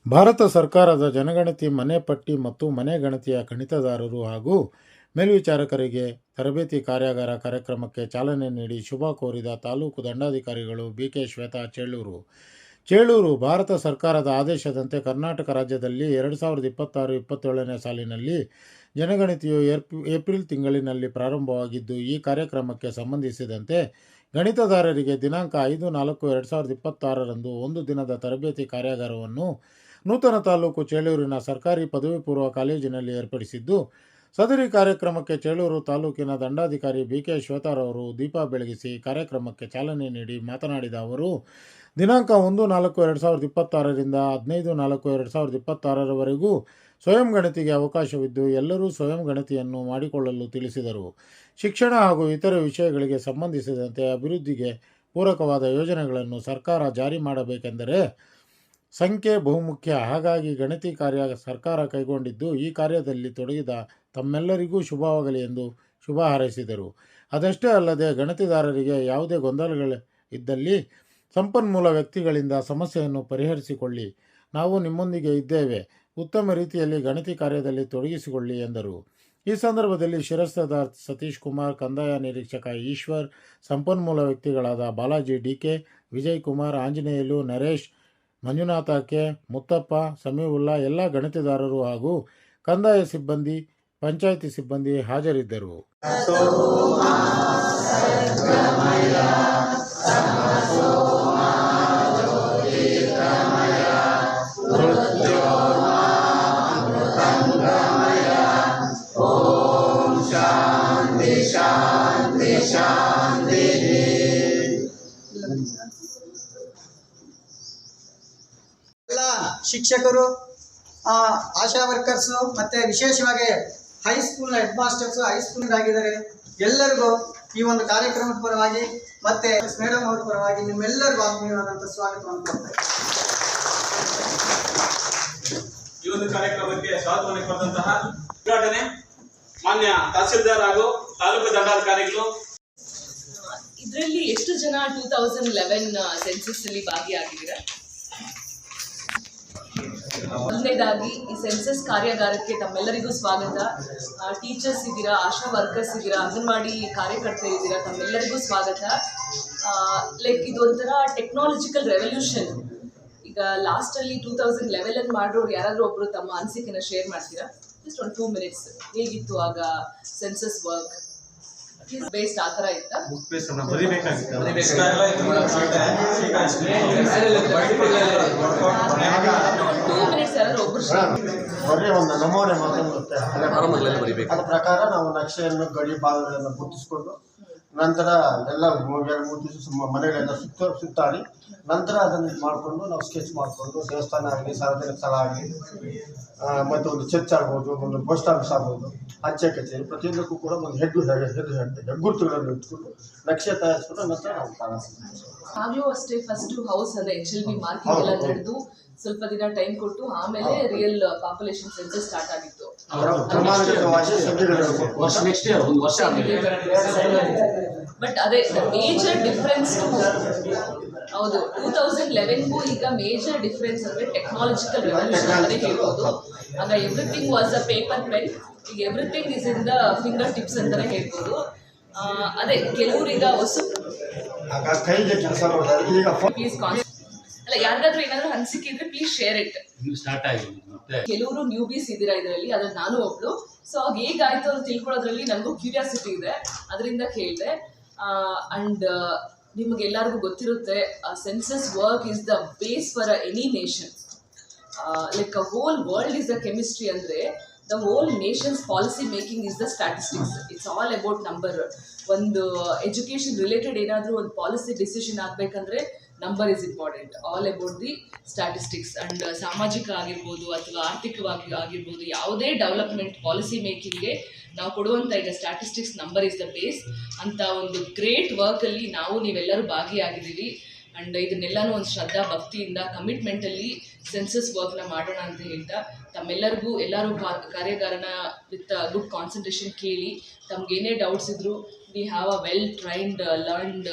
ಭಾರತ ಸರ್ಕಾರದ ಜನಗಣತಿ ಮನೆ ಪಟ್ಟಿ ಮತ್ತು ಮನೆ ಗಣತಿಯ ಗಣಿತದಾರರು ಹಾಗೂ ಮೇಲ್ವಿಚಾರಕರಿಗೆ ತರಬೇತಿ ಕಾರ್ಯಾಗಾರ ಕಾರ್ಯಕ್ರಮಕ್ಕೆ ಚಾಲನೆ ನೀಡಿ ಶುಭ ಕೋರಿದ ತಾಲೂಕು ದಂಡಾಧಿಕಾರಿಗಳು ಬಿಕೆ ಶ್ವೇತಾ ಚೇಳೂರು ಭಾರತ ಸರ್ಕಾರದ ಆದೇಶದಂತೆ ಕರ್ನಾಟಕ ರಾಜ್ಯದಲ್ಲಿ 2026-27ನೇ ಸಾಲಿನಲ್ಲಿ ಜನಗಣತಿಯು ಏಪ್ರಿಲ್ ತಿಂಗಳಿನಲ್ಲಿ ಪ್ರಾರಂಭವಾಗಿದ್ದು, ಈ ಕಾರ್ಯಕ್ರಮಕ್ಕೆ ಸಂಬಂಧಿಸಿದಂತೆ ಗಣಿತದಾರರಿಗೆ ದಿನಾಂಕ 5/4/2026ರಂದು ಒಂದು ದಿನದ ತರಬೇತಿ ಕಾರ್ಯಾಗಾರವನ್ನು ನೂತನ ತಾಲೂಕು ಚೇಳೂರಿನ ಸರ್ಕಾರಿ ಪದವಿ ಪೂರ್ವ ಕಾಲೇಜಿನಲ್ಲಿ ಏರ್ಪಡಿಸಿದ್ದು, ಸದರಿ ಕಾರ್ಯಕ್ರಮಕ್ಕೆ ಚೇಳೂರು ತಾಲೂಕಿನ ದಂಡಾಧಿಕಾರಿ ಬಿಕೆ ಶ್ವೇತಾರವರು ದೀಪ ಬೆಳಗಿಸಿ ಕಾರ್ಯಕ್ರಮಕ್ಕೆ ಚಾಲನೆ ನೀಡಿ ಮಾತನಾಡಿದ ಅವರು, ದಿನಾಂಕ 1/4/2026ರಿಂದ 15/4/2026ರವರೆಗೂ ಸ್ವಯಂ ಗಣತಿಗೆ ಅವಕಾಶವಿದ್ದು, ಎಲ್ಲರೂ ಸ್ವಯಂ ಗಣತಿಯನ್ನು ಮಾಡಿಕೊಳ್ಳಲು ತಿಳಿಸಿದರು. ಶಿಕ್ಷಣ ಹಾಗೂ ಇತರೆ ವಿಷಯಗಳಿಗೆ ಸಂಬಂಧಿಸಿದಂತೆ ಅಭಿವೃದ್ಧಿಗೆ ಪೂರಕವಾದ ಯೋಜನೆಗಳನ್ನು ಸರ್ಕಾರ ಜಾರಿ ಮಾಡಬೇಕೆಂದರೆ ಸಂಖ್ಯೆ ಬಹುಮುಖ್ಯ. ಹಾಗಾಗಿ ಗಣತಿ ಕಾರ್ಯ ಸರ್ಕಾರ ಕೈಗೊಂಡಿದ್ದು, ಈ ಕಾರ್ಯದಲ್ಲಿ ತೊಡಗಿದ ತಮ್ಮೆಲ್ಲರಿಗೂ ಶುಭವಾಗಲಿ ಎಂದು ಶುಭ ಹಾರೈಸಿದರು. ಅದಷ್ಟೇ ಅಲ್ಲದೆ ಗಣತಿದಾರರಿಗೆ ಯಾವುದೇ ಗೊಂದಲಗಳಿದ್ದಲ್ಲಿ ಸಂಪನ್ಮೂಲ ವ್ಯಕ್ತಿಗಳಿಂದ ಸಮಸ್ಯೆಯನ್ನು ಪರಿಹರಿಸಿಕೊಳ್ಳಿ, ನಾವು ನಿಮ್ಮೊಂದಿಗೆ ಇದ್ದೇವೆ, ಉತ್ತಮ ರೀತಿಯಲ್ಲಿ ಗಣತಿ ಕಾರ್ಯದಲ್ಲಿ ತೊಡಗಿಸಿಕೊಳ್ಳಿ ಎಂದರು. ಈ ಸಂದರ್ಭದಲ್ಲಿ ಶಿರಸ್ತದಾರ್ ಸತೀಶ್ ಕುಮಾರ್, ಕಂದಾಯ ನಿರೀಕ್ಷಕ ಈಶ್ವರ್, ಸಂಪನ್ಮೂಲ ವ್ಯಕ್ತಿಗಳಾದ ಬಾಲಾಜಿ ಡಿಕೆ, ವಿಜಯ್ ಕುಮಾರ್, ಆಂಜನೇಯಲು, ನರೇಶ್, ಮಂಜುನಾಥ ಕೆ, ಮುತ್ತಪ್ಪ, ಸಮೀವುಲ್ಲಾ, ಎಲ್ಲ ಗಣತಿದಾರರು ಹಾಗೂ ಕಂದಾಯ ಸಿಬ್ಬಂದಿ, ಪಂಚಾಯಿತಿ ಸಿಬ್ಬಂದಿ ಹಾಜರಿದ್ದರು. ಎಲ್ಲ ಶಿಕ್ಷಕರು, ಆಶಾ ವರ್ಕರ್ಸು ಮತ್ತು ವಿಶೇಷವಾಗಿ ಹೈಸ್ಕೂಲ್ನ ಹೆಡ್ ಮಾಸ್ಟರ್ಸು, ಹೈಸ್ಕೂಲ್ ಆಗಿದ್ದಾರೆ, ಎಲ್ಲರಿಗೂ ಈ ಒಂದು ಕಾರ್ಯಕ್ರಮದ ಪರವಾಗಿ ಮತ್ತು ಮೇಡಮ್ ಅವ್ರ ಪರವಾಗಿ ನಿಮ್ಮೆಲ್ಲರಿಗೂ ಆತ್ಮೀಯವಾದಂಥ ಸ್ವಾಗತವನ್ನು ಕೊಡ್ತಾರೆ. ಈ ಒಂದು ಕಾರ್ಯಕ್ರಮಕ್ಕೆ ಸ್ವಾಗತವನ್ನು ಕೊಟ್ಟಂತಹ ಉದ್ಘಾಟನೆ ಮಾನ್ಯ ತಹಸೀಲ್ದಾರ್ ಹಾಗೂ ತಾಲೂಕು ದಂಡಾಧಿಕಾರಿಗಳು. ಇದರಲ್ಲಿ ಎಷ್ಟು ಜನ 2011 ಸೆನ್ಸಸ್ ಅಲ್ಲಿ ಭಾಗಿಯಾಗಿದ್ದೀರಾ? ಮೊದಲನೇದಾಗಿ ಈ ಸೆನ್ಸಸ್ ಕಾರ್ಯಾಗಾರಕ್ಕೆ ತಮ್ಮೆಲ್ಲರಿಗೂ ಸ್ವಾಗತ. ಟೀಚರ್ಸ್ ಇದ್ದೀರಾ, ಆಶಾ ವರ್ಕರ್ಸ್ ಇದ್ದೀರಾ, ಅಂಗನವಾಡಿ ಕಾರ್ಯಕರ್ತರು ಇದ್ದೀರಾ, ತಮ್ಮೆಲ್ಲರಿಗೂ ಸ್ವಾಗತ. ಲೈಕ್ ಇದೊಂಥರ ಟೆಕ್ನಾಲಜಿಕಲ್ ರೆವಲ್ಯೂಷನ್. ಈಗ ಲಾಸ್ಟಲ್ಲಿ 2011 ಮಾಡಿರೋರು ಯಾರಾದರೂ ಒಬ್ಬರು ತಮ್ಮ ಅನಿಸಿಕೆನ ಶೇರ್ ಮಾಡ್ತೀರಾ? ಜಸ್ಟ್ ಒಂದು 2 minutes. ಹೇಗಿತ್ತು ಆಗ ಸೆನ್ಸಸ್ ವರ್ಕ್? ಬೇಸ್ಡ್ ಆ ಥರ ಇತ್ತಾ? ಬರೀ ಒಂದು ನಮೂನೆ ಮಾತಾಡುತ್ತೆ. ಅದರ ಪ್ರಕಾರ ನಾವು ನಕ್ಷೆಯನ್ನು ಗಡಿ ಭಾಗಗಳನ್ನು ಗುರುತಿಸಿಕೊಂಡು ನಂತರ ಎಲ್ಲ 2-3 ದಿವಸ ಮನೆಗಳೆಲ್ಲ ಸುತ್ತಾಡಿ ನಂತರ ಅದನ್ನು ಮಾಡಿಕೊಂಡು ನಾವು ಸ್ಕೆಚ್ ಮಾಡಿಕೊಂಡು ದೇವಸ್ಥಾನ ಆಗಲಿ, ಸಾರ್ವಜನಿಕ ಸ್ಥಳ ಆಗಲಿ, ಮತ್ತು ಒಂದು ಚರ್ಚ್ ಆಗ್ಬೋದು, ಒಂದು ಪೋಸ್ಟ್ ಆಫೀಸ್ ಆಗ್ಬೋದು, ಅಂಚೆ ಕಚೇರಿ, ಪ್ರತಿಯೊಂದಕ್ಕೂ ಕೂಡ ಒಂದು ಹೆಗ್ಗುರುತುಗಳನ್ನು ಇಟ್ಕೊಂಡು ನಕ್ಷೆ ತಯಾರಿಸ್ಕೊಂಡು ನಂತರ ನಾವು ಆಗಲೂ ಅಷ್ಟೇ ಫಸ್ಟ್ ಹೌಸ್ ಅದೇ HLB ಮಾರ್ಕಿಂಗ್ ಎಲ್ಲ ನಡೆದು ಸ್ವಲ್ಪ ದಿನ ಟೈಮ್ ಕೊಟ್ಟು ಆಮೇಲೆ ರಿಯಲ್ ಪಾಪ್ಯುಲೇಷನ್ ಸೆನ್ಸಸ್ ಸ್ಟಾರ್ಟ್ ಆಗಿತ್ತು. ಬಟ್ ಅದೇ ಮೇಜರ್ ಡಿಫ್ರೆನ್ಸ್ ಹೌದು 2011ಗೂ ಈಗ ಮೇಜರ್ ಡಿಫ್ರೆನ್ಸ್ ಅಂದರೆ ಟೆಕ್ನಾಲಜಿಕಲ್ ರೆವಲ್ಯೂಷನ್ ಅಂತಲೇ ಹೇಳ್ಬೋದು. ಆಗ everything was a paper pen, ಈಗ everything is in the fingertips ಅಂತಲೇ ಹೇಳ್ಬೋದು. ಅದೇ ಕೆಲವರೀಗ ಹೊಸ ಪ್ಲೀಸ್ ಅಲ್ಲ, ಯಾರಿಗಾದ್ರೂ ಏನಾದರೂ ಅನಿಸಿಕೆ ಇದ್ರೆ ಪ್ಲೀಸ್ ಶೇರ್ ಇಟ್. ಕೆಲವರು ನ್ಯೂಬೀಸ್ ಇದ್ದೀರಾ ಇದರಲ್ಲಿ, ಅದ್ರಲ್ಲಿ ನಾನು ಒಬ್ಳು. ಸೊ ಆಗ ಹೇಗಾಯ್ತು ಅದು ತಿಳ್ಕೊಳ್ಳೋದ್ರಲ್ಲಿ ನನಗೂ ಕ್ಯೂರಿಯಾಸಿಟಿ ಇದೆ, ಅದರಿಂದ ಕೇಳಿದೆ. ಅಂಡ್ ನಿಮಗೆಲ್ಲರಿಗೂ ಗೊತ್ತಿರುತ್ತೆ, census work is the base for any nation. Like a whole world is the chemistry ಅಂದರೆ the whole nation's policy making is the statistics. It's all about number. ಒಂದು ಎಜುಕೇಷನ್ ರಿಲೇಟೆಡ್ ಏನಾದರೂ ಒಂದು policy decision ಆಗಬೇಕಂದ್ರೆ number is important. All about the statistics. And ಸಾಮಾಜಿಕ ಆಗಿರ್ಬೋದು ಅಥವಾ ಆರ್ಥಿಕವಾಗಿ ಆಗಿರ್ಬೋದು, ಯಾವುದೇ ಡೆವಲಪ್ಮೆಂಟ್ ಪಾಲಿಸಿ ಮೇಕಿಂಗ್ಗೆ ನಾವು ಕೊಡುವಂಥ ಈಗ statistics number is the base ಅಂತ ಒಂದು ಗ್ರೇಟ್ ವರ್ಕಲ್ಲಿ ನೀವೆಲ್ಲರೂ ಭಾಗಿಯಾಗಿದ್ದೀವಿ. ಆ್ಯಂಡ್ ಇದನ್ನೆಲ್ಲನೂ ಒಂದು ಶ್ರದ್ಧಾ ಭಕ್ತಿಯಿಂದ ಕಮಿಟ್ಮೆಂಟಲ್ಲಿ ಸೆನ್ಸಸ್ ವರ್ಕ್ನ ಮಾಡೋಣ ಅಂತ ಹೇಳ್ತಾ ತಮ್ಮೆಲ್ಲರಿಗೂ ಎಲ್ಲರೂ ಕಾರ್ಯಾಗಾರನ ವಿತ್ ಗುಡ್ ಕಾನ್ಸಂಟ್ರೇಷನ್ ಕೇಳಿ ತಮಗೇನೇ ಡೌಟ್ಸ್ ಇದ್ದರೂ we have a well trained learned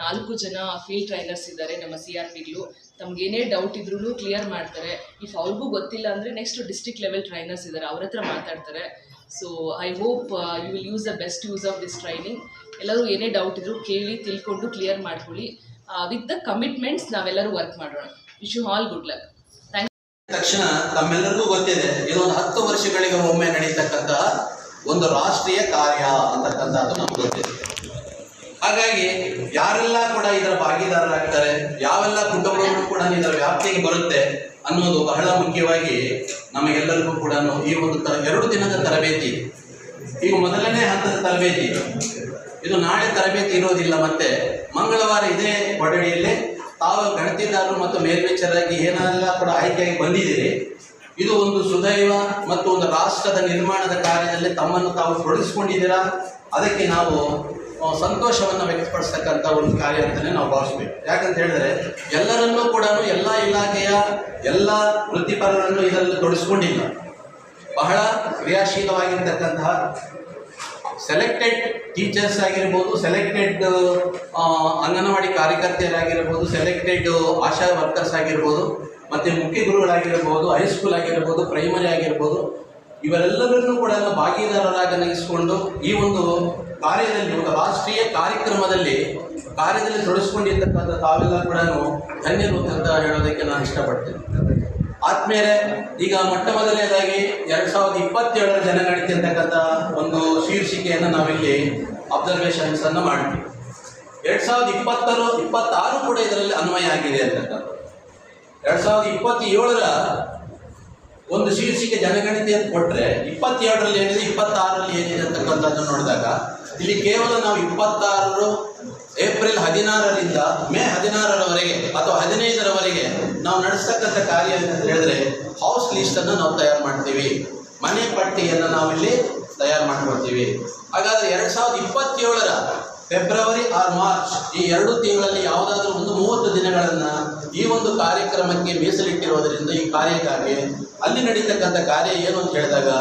4 ಜನ ಫೀಲ್ಡ್ ಟ್ರೈನರ್ಸ್ ಇದ್ದಾರೆ ನಮ್ಮ CRPಗಳು. ತಮ್ಗೇನೇ ಡೌಟ್ ಇದ್ರೂ ಕ್ಲಿಯರ್ ಮಾಡ್ತಾರೆ. ಇಫ್ ಅವ್ರಿಗೂ ಗೊತ್ತಿಲ್ಲ ಅಂದರೆ ನೆಕ್ಸ್ಟ್ ಡಿಸ್ಟ್ರಿಕ್ಟ್ ಲೆವೆಲ್ ಟ್ರೈನರ್ಸ್ ಇದ್ದಾರೆ, ಅವ್ರ ಹತ್ರ ಮಾತಾಡ್ತಾರೆ. So I hope you will use the best use of this training. ಎಲ್ಲರೂ ಏನೇ ಡೌಟ್ ಇದ್ರೂ ಕೇಳಿ ತಿಳ್ಕೊಂಡು ಕ್ಲಿಯರ್ ಮಾಡ್ಕೊಳ್ಳಿ. ವಿತ್ ದ ಕಮಿಟ್ಮೆಂಟ್ಸ್ ನಾವೆಲ್ಲರೂ ವರ್ಕ್ ಮಾಡೋಣ. Wish you all good luck. ತಕ್ಷಣ ತಮ್ಮೆಲ್ಲರಿಗೂ ಗೊತ್ತಿದೆ, ಇದೊಂದು 10 ವರ್ಷಗಳಿಗೆ ಒಮ್ಮೆ ನಡೀತಕ್ಕಂತಹ ಒಂದು ರಾಷ್ಟ್ರೀಯ ಕಾರ್ಯ ಅಂತಕ್ಕಂಥದ್ದು ನಮ್ಗೆ ಗೊತ್ತಿದೆ. ಹಾಗಾಗಿ ಯಾರೆಲ್ಲ ಕೂಡ ಇದರ ಭಾಗಿದಾರರಾಗ್ತಾರೆ, ಯಾವೆಲ್ಲ ಕುಟುಂಬಗಳು ಕೂಡ ಇದರ ವ್ಯಾಪ್ತಿಗೆ ಬರುತ್ತೆ ಅನ್ನೋದು ಬಹಳ ಮುಖ್ಯವಾಗಿ ನಮಗೆಲ್ಲರಿಗೂ ಕೂಡ ಈ ಒಂದು 2 ದಿನದ ತರಬೇತಿ, ಈಗ ಮೊದಲನೇ ಹಂತದ ತರಬೇತಿ, ಇದು ನಾಳೆ ತರಬೇತಿ ಇರೋದಿಲ್ಲ. ಮತ್ತೆ ಮಂಗಳವಾರ ಇದೇ ಕೊಠಡಿಯಲ್ಲಿ ತಾವು ಗಣತಿದಾರರು ಮತ್ತು ಮೇಲ್ವಿಚಾರರಾಗಿ ಏನೆಲ್ಲ ಕೂಡ ಆಯ್ಕೆಯಾಗಿ ಬಂದಿದ್ದೀರಿ, ಇದು ಒಂದು ಸುದೈವ ಮತ್ತು ಒಂದು ರಾಷ್ಟ್ರದ ನಿರ್ಮಾಣದ ಕಾರ್ಯದಲ್ಲಿ ತಮ್ಮನ್ನು ತಾವು ತೊಡಗಿಸ್ಕೊಂಡಿದ್ದೀರಾ. ಅದಕ್ಕೆ ನಾವು ಸಂತೋಷವನ್ನು ವ್ಯಕ್ತಪಡಿಸ್ತಕ್ಕಂಥ ಒಂದು ಕಾರ್ಯ ಅಂತಲೇ ನಾವು ಭಾವಿಸ್ಬೇಕು. ಯಾಕಂತ ಹೇಳಿದ್ರೆ ಎಲ್ಲರನ್ನೂ ಕೂಡ ಎಲ್ಲ ಇಲಾಖೆಯ ಎಲ್ಲ ವೃತ್ತಿಪರರನ್ನು ಇದರಲ್ಲಿ ತೊಡಗಿಸ್ಕೊಂಡಿಲ್ಲ. ಬಹಳ ಕ್ರಿಯಾಶೀಲವಾಗಿರ್ತಕ್ಕಂತಹ ಸೆಲೆಕ್ಟೆಡ್ ಟೀಚರ್ಸ್ ಆಗಿರ್ಬೋದು, ಸೆಲೆಕ್ಟೆಡ್ ಅಂಗನವಾಡಿ ಕಾರ್ಯಕರ್ತೆಯರಾಗಿರ್ಬೋದು, ಸೆಲೆಕ್ಟೆಡ್ ಆಶಾ ವರ್ಕರ್ಸ್ ಆಗಿರ್ಬೋದು, ಮತ್ತು ಮುಖ್ಯ ಗುರುಗಳಾಗಿರ್ಬೋದು, ಹೈಸ್ಕೂಲ್ ಆಗಿರ್ಬೋದು, ಪ್ರೈಮರಿ ಆಗಿರ್ಬೋದು, ಇವರೆಲ್ಲರನ್ನೂ ಕೂಡ ಭಾಗಿದಾರರಾಗಿಸಿಕೊಂಡು ಈ ಒಂದು ಕಾರ್ಯದಲ್ಲಿ, ಒಂದು ರಾಷ್ಟ್ರೀಯ ಕಾರ್ಯಕ್ರಮದಲ್ಲಿ ತೊಡಗಿಸ್ಕೊಂಡಿರ್ತಕ್ಕಂಥ ತಾವೆಲ್ಲ ಕೂಡ ಧನ್ಯರು ಅಂತ ಹೇಳೋದಕ್ಕೆ ನಾನು ಇಷ್ಟಪಡ್ತೇನೆ. ಆದ್ಮೇಲೆ ಈಗ ಮೊಟ್ಟ ಮೊದಲನೇದಾಗಿ 2027 ಜನಗಣತಿ ಅಂತಕ್ಕಂಥ ಒಂದು ಶೀರ್ಷಿಕೆಯನ್ನು ನಾವಿಲ್ಲಿ ಅಬ್ಸರ್ವೇಷನ್ಸ್ ಅನ್ನು ಮಾಡ್ತೀವಿ. 2026 ಕೂಡ ಇದರಲ್ಲಿ ಅನ್ವಯ ಆಗಿದೆ ಅಂತಕ್ಕಂಥ. 2027 ಒಂದು ಶೀರ್ಷಿಕೆ ಜನಗಣತಿ ಅಂತ ಕೊಟ್ಟರೆ 27ರಲ್ಲಿ ಏನಿದೆ, 26ರಲ್ಲಿ ಏನಿದೆ ಅಂತಕ್ಕಂಥದ್ದನ್ನು ನೋಡಿದಾಗ ಇಲ್ಲಿ ಕೇವಲ ನಾವು 26 ಏಪ್ರಿಲ್ 16ರಿಂದ ಮೇ 16ರವರೆಗೆ ಅಥವಾ 15ರವರೆಗೆ ನಾವು ನಡೆಸ್ತಕ್ಕಂಥ ಕಾರ್ಯ ಅಂತ ಹೇಳಿದ್ರೆ ಹೌಸ್ ಲಿಸ್ಟನ್ನು ನಾವು ತಯಾರು ಮಾಡ್ತೀವಿ, ಮನೆ ಪಟ್ಟಿಯನ್ನು ನಾವಿಲ್ಲಿ ತಯಾರು ಮಾಡ್ಕೊಳ್ತೀವಿ. ಹಾಗಾದರೆ 2027ರ ಫೆಬ್ರವರಿ ಆರ್ ಮಾರ್ಚ್ ಈ 2 ತಿಂಗಳಲ್ಲಿ ಯಾವುದಾದ್ರೂ ಒಂದು 30 ದಿನಗಳನ್ನು ಈ ಒಂದು ಕಾರ್ಯಕ್ರಮಕ್ಕೆ ಮೀಸಲಿಟ್ಟಿರೋದರಿಂದ ಈ ಕಾರ್ಯಕ್ಕಾಗಿ ಅಲ್ಲಿ ನಡೀತಕ್ಕಂಥ ಕಾರ್ಯ ಏನು ಅಂತ ಹೇಳಿದಾಗ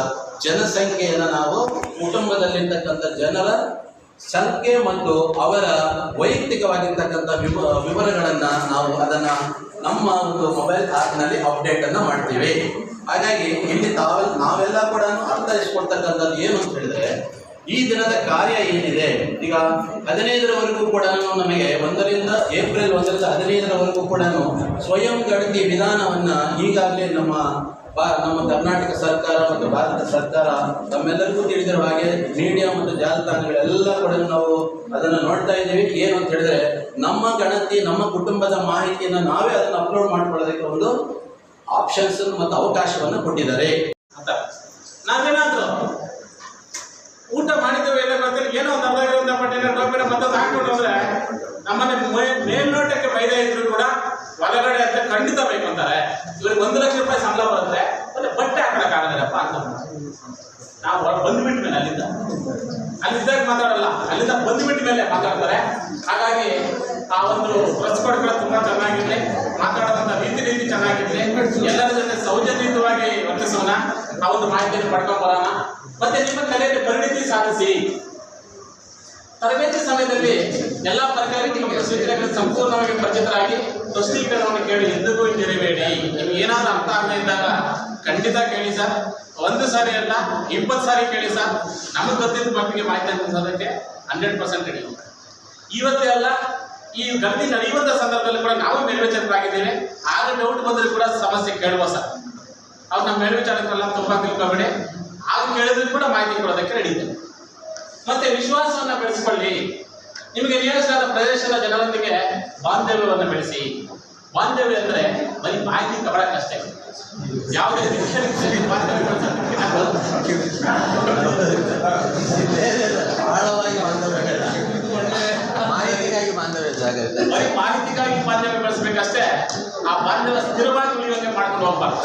ಜನಸಂಖ್ಯೆಯನ್ನು ನಾವು ಕುಟುಂಬದಲ್ಲಿರ್ತಕ್ಕಂಥ ಜನರ ಸಂಖ್ಯೆ ಮತ್ತು ಅವರ ವೈಯಕ್ತಿಕವಾಗಿರ್ತಕ್ಕಂಥ ವಿವರಗಳನ್ನು ನಾವು ಅದನ್ನು ನಮ್ಮ ಒಂದು ಮೊಬೈಲ್ ಆ್ಯಪ್ನಲ್ಲಿ ಅಪ್ಡೇಟನ್ನು ಮಾಡ್ತೀವಿ. ಹಾಗಾಗಿ ಇಲ್ಲಿ ನಾವೆಲ್ಲ ಕೂಡ ಅರ್ಥೈಸ್ಕೊಡ್ತಕ್ಕಂಥದ್ದು ಏನು ಅಂತ ಹೇಳಿದ್ರೆ ಈ ದಿನದ ಕಾರ್ಯ ಏನಿದೆ, ಈಗ 15ರವರೆಗೂ ಕೂಡ ನಮಗೆ ಏಪ್ರಿಲ್ 1ರಿಂದ 15ರವರೆಗೂ ಕೂಡ ಸ್ವಯಂ ಗಣತಿ ವಿಧಾನವನ್ನು ಈಗಾಗಲೇ ನಮ್ಮ ಕರ್ನಾಟಕ ಸರ್ಕಾರ ಮತ್ತು ಭಾರತ ಸರ್ಕಾರ ತಮ್ಮೆಲ್ಲರಿಗೂ ತಿಳಿದಿರುವ ಹಾಗೆ ಮೀಡಿಯಾ ಮತ್ತು ಜಾಲತಾಣಗಳೆಲ್ಲ ಕೂಡ ನಾವು ಅದನ್ನು ನೋಡ್ತಾ ಇದ್ದೀವಿ. ಏನು ಅಂತ ಹೇಳಿದ್ರೆ ನಮ್ಮ ಗಣತಿ, ನಮ್ಮ ಕುಟುಂಬದ ಮಾಹಿತಿಯನ್ನು ನಾವೇ ಅದನ್ನು ಅಪ್ಲೋಡ್ ಮಾಡ್ಕೊಳ್ಳೋದಕ್ಕೆ ಒಂದು ಆಪ್ಷನ್ಸ್ ಮತ್ತು ಅವಕಾಶವನ್ನು ಕೊಟ್ಟಿದ್ದಾರೆ ಅಂತ. ನಾವೇನಾದ್ರು ಊಟ ಮಾಡಿದ್ದೇವೆ ಎಲ್ಲ ಗೊತ್ತಿಲ್ಲ, ಏನೋ ಒಂದು ಅರ್ಧ ಪಟ್ಟಿನ ಟೋಪಿನ ಮತ್ತೊಂದು ಹಾಕೊಂಡು ಹೋದ್ರೆ ನಮ್ಮನೆ ಮೇಲ್ನೋಟಕ್ಕೆ ಮೈದಾ ಇದ್ರು ಕೂಡ ಒಳಗಡೆ ಅಂತ ಖಂಡಿತ ಬೇಕು ಅಂತಾರೆ. ಇವ್ರಿಗೆ 1 ಲಕ್ಷ ರೂಪಾಯಿ ಸಂಬಳ ಬರುತ್ತೆ, ಮತ್ತೆ ಬಟ್ಟೆ ಹಾಕೊಳಕ್ಕಾಗಲ್ಲಪ್ಪ ಅಂತ ನಾವು ಬಂದ್ಬಿಟ್ಟ ಮೇಲೆ ಅಲ್ಲಿದ್ದಾಗ ಮಾತಾಡಲ್ಲ, ಅಲ್ಲಿಂದ ಬಂದ್ಬಿಟ್ಟ ಮೇಲೆ ಮಾತಾಡ್ತಾರೆ. ಹಾಗಾಗಿ ಆ ಒಂದು ಪ್ರಸ್ಪರ್ಧೆ ತುಂಬಾ ಚೆನ್ನಾಗಿರಲಿ, ಮಾತಾಡೋದಂಥ ರೀತಿ ಚೆನ್ನಾಗಿರಲಿ, ಎಲ್ಲರ ಜೊತೆ ಸೌಜನ್ಯಯುತವಾಗಿ ವರ್ತಿಸೋಣ, ಆ ಒಂದು ಮಾಹಿತಿಯನ್ನು ಪಡ್ಕೊಂಡ್ಬರೋಣ. ಮತ್ತೆ ನಿಮ್ಮ ಕಲೆಯಲ್ಲಿ ಪರಿಣಿತಿ ಸಾಧಿಸಿ. ತರಬೇತಿ ಸಮಯದಲ್ಲಿ ಎಲ್ಲ ಸರ್ಕಾರಿ ಸೂಚನೆಗಳು ಸಂಪೂರ್ಣವಾಗಿ ಪರಿಚಿತರಾಗಿ ಸ್ಪಷ್ಟೀಕರಣವನ್ನು ಕೇಳಿ ಎಂದಿಗೂ ತಿಳಿಬೇಡಿ. ನಿಮ್ಗೆ ಏನಾದರೂ ಅರ್ಥ ಆಗದೇ ಇದ್ದಾಗ ಖಂಡಿತ ಕೇಳಿ ಸರ್. 1 ಸಾರಿ ಅಲ್ಲ 20 ಸಾರಿ ಕೇಳಿ ಸರ್. ನಮಗೆ ಗೊತ್ತಿದ್ದ ಬಗ್ಗೆ ಮಾಹಿತಿ ಅನ್ನೋದಕ್ಕೆ 100% ರೆಡಿ. ಇವತ್ತೇ ಅಲ್ಲ, ಈ ಗಣತಿ ನಡೆಯುವಂಥ ಸಂದರ್ಭದಲ್ಲಿ ಕೂಡ ನಾವು ಮೇಲ್ವಿಚಾರಕರಾಗಿದ್ದೇವೆ. ಆಗ ಡೌಟ್ ಬಂದರೂ ಕೂಡ ಸಮಸ್ಯೆ ಕೇಳುವ ಸರ್. ಅವ್ರು ನಮ್ಮ ಮೇಲ್ವಿಚಾರಕರೆಲ್ಲ ತುಂಬ ತಿಳ್ಕೊಬೇಡಿ. ಆಗ ಕೇಳಿದ್ರು ಕೂಡ ಮಾಹಿತಿ ಕೊಡೋದಕ್ಕೆ ರೆಡಿ ಇದೆ. ಮತ್ತೆ ವಿಶ್ವಾಸವನ್ನು ಬೆಳೆಸಿಕೊಳ್ಳಿ. ನಿಮಗೆ ನಿಯಮಿಸಲಾದ ಪ್ರದೇಶದ ಜನರೊಂದಿಗೆ ಬಾಂಧವ್ಯವನ್ನು ಬೆಳೆಸಿ. ಬಾಂಧವ್ಯ ಅಂದರೆ ಬರೀ ಮಾಹಿತಿ ತಗೊಳ್ಳೋಕ್ಕಷ್ಟೇ, ಯಾವುದೇ ಬಾಂಧವ್ಯ ಬರೀ ಮಾಹಿತಿಗಾಗಿ ಬಾಂಧವ್ಯ ಬೆಳೆಸಬೇಕಷ್ಟೇ. ಆ ಬಾಂಧವ್ಯ ಸ್ಥಿರವಾಗಿ ಉಳಿಯುವಂತೆ ಮಾಡ್ಕೊಂಡು ಹೋಗ್ಬಾರ್ದು.